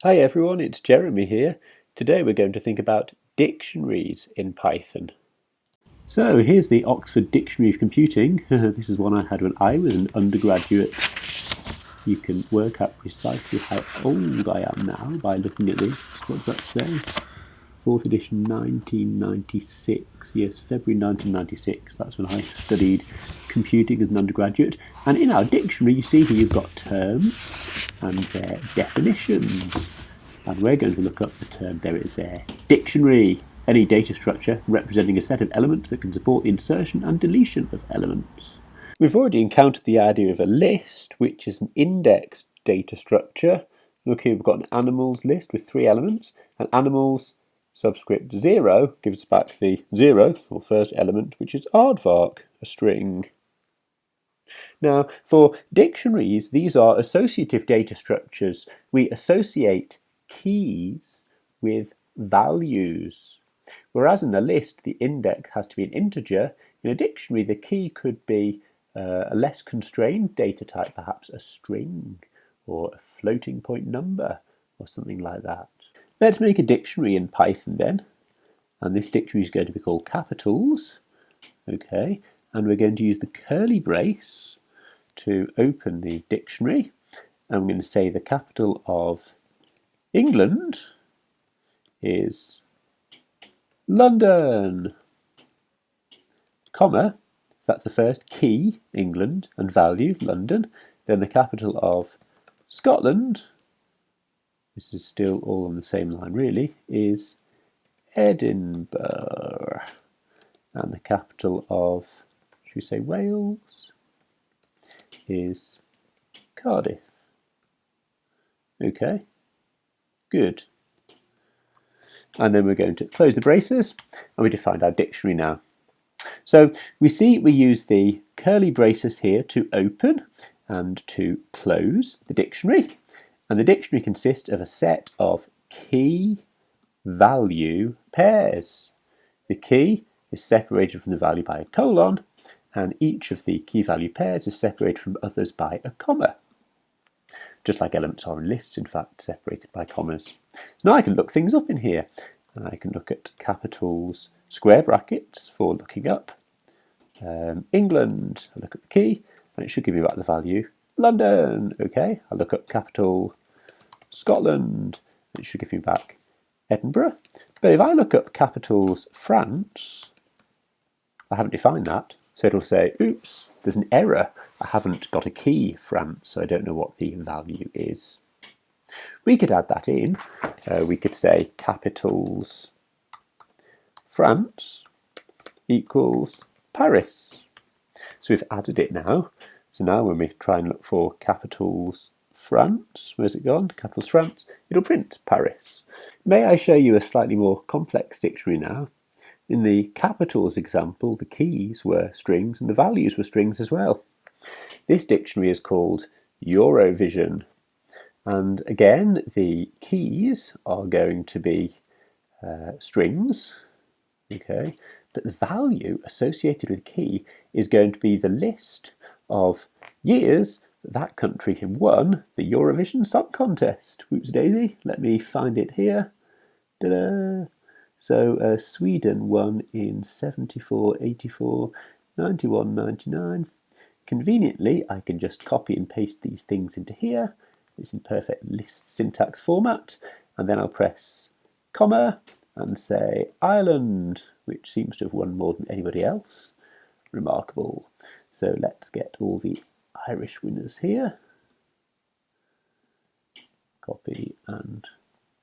Hi everyone, it's Jeremy here. Today we're going to think about dictionaries in Python. So here's the Oxford Dictionary of Computing. This is one I had when I was an undergraduate. You can work out precisely how old I am now by looking at this. What does that say? 4th edition 1996. Yes, February 1996. That's when I studied computing as an undergraduate. And in our dictionary, you see here you've got terms and their definitions. And we're going to look up the term, there it is there, dictionary. Any data structure representing a set of elements that can support the insertion and deletion of elements. We've already encountered the idea of a list, which is an indexed data structure. Look here, we've got an animals list with 3 elements, and animals subscript 0 gives back the 0, or first element, which is aardvark, a string. Now, for dictionaries, these are associative data structures. We associate keys with values. Whereas in a list, the index has to be an integer, in a dictionary, the key could be a less constrained data type, perhaps a string or a floating point number or something like that. Let's make a dictionary in Python then. And this dictionary is going to be called capitals. Okay, and we're going to use the curly brace to open the dictionary. I'm going to say the capital of England is London, comma, so that's the first key, England, and value, London. Then the capital of Scotland, this is still all on the same line really, is Edinburgh. And the capital of, should we say Wales, is Cardiff. Okay, good. And then we're going to close the braces and we define our dictionary now. So we see we use the curly braces here to open and to close the dictionary. And the dictionary consists of a set of key-value pairs. The key is separated from the value by a colon, and each of the key-value pairs is separated from others by a comma. Just like elements are in lists, in fact, separated by commas. So now I can look things up in here. And I can look at capitals, square brackets for looking up. England, I look at the key, and it should give me back the value. London, okay. I look up capital Scotland, and it should give me back Edinburgh. But if I look up capitals France, I haven't defined that. So it'll say, oops, there's an error. I haven't got a key France, so I don't know what the value is. We could add that in. We could say capitals France equals Paris. So we've added it now. So now when we try and look for capitals France, where's it gone? Capitals France, it'll print Paris. May I show you a slightly more complex dictionary now? In the capitals example, the keys were strings and the values were strings as well. This dictionary is called Eurovision. And again, the keys are going to be strings, okay, but the value associated with key is going to be the list of years that country had won the Eurovision Song Contest. Whoops daisy, let me find it here. Ta-da! So Sweden won in 74, 84, 91, 99. Conveniently, I can just copy and paste these things into here. It's in perfect list syntax format, and then I'll press comma and say Ireland, which seems to have won more than anybody else. Remarkable. So let's get all the Irish winners here. Copy and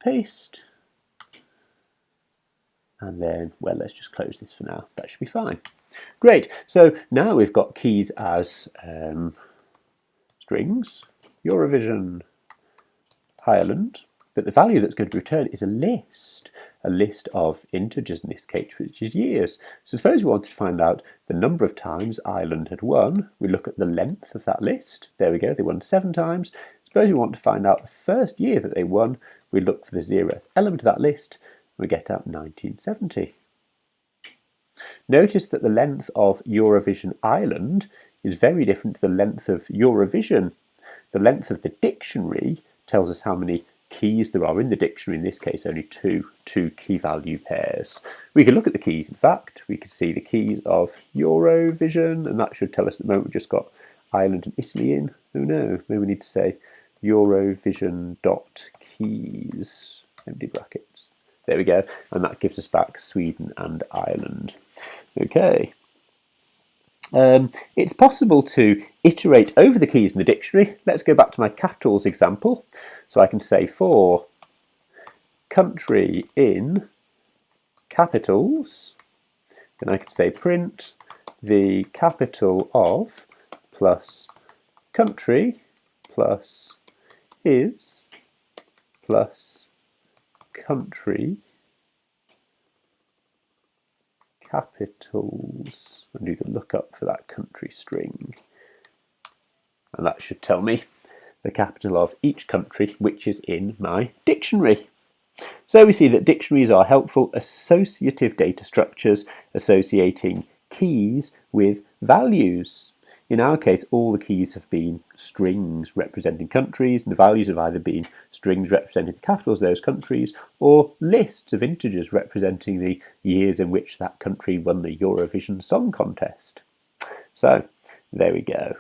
paste. And then, well, let's just close this for now. That should be fine. Great. So now we've got keys as strings. Eurovision, Ireland, but the value that's going to be returned is a list of integers in this case, which is years. So suppose we wanted to find out the number of times Ireland had won. We look at the length of that list. There we go, they won 7 times. Suppose we want to find out the first year that they won. We look for the 0th element of that list, and we get out 1970. Notice that the length of Eurovision Ireland is very different to the length of Eurovision. The length of the dictionary tells us how many keys there are in the dictionary. In this case, only two key value pairs. We could look at the keys, in fact. We could see the keys of Eurovision, and that should tell us at the moment we've just got Ireland and Italy in. Oh no, maybe we need to say Eurovision.keys, empty brackets. There we go, and that gives us back Sweden and Ireland. Okay. It's possible to iterate over the keys in the dictionary. Let's go back to my capitals example. So I can say for country in capitals, then I can say print the capital of plus country plus is plus country capitals, and do the lookup for that country string, and that should tell me the capital of each country which is in my dictionary. So we see that dictionaries are helpful associative data structures associating keys with values. In our case, all the keys have been strings representing countries, and the values have either been strings representing the capitals of those countries, or lists of integers representing the years in which that country won the Eurovision Song Contest. So, there we go.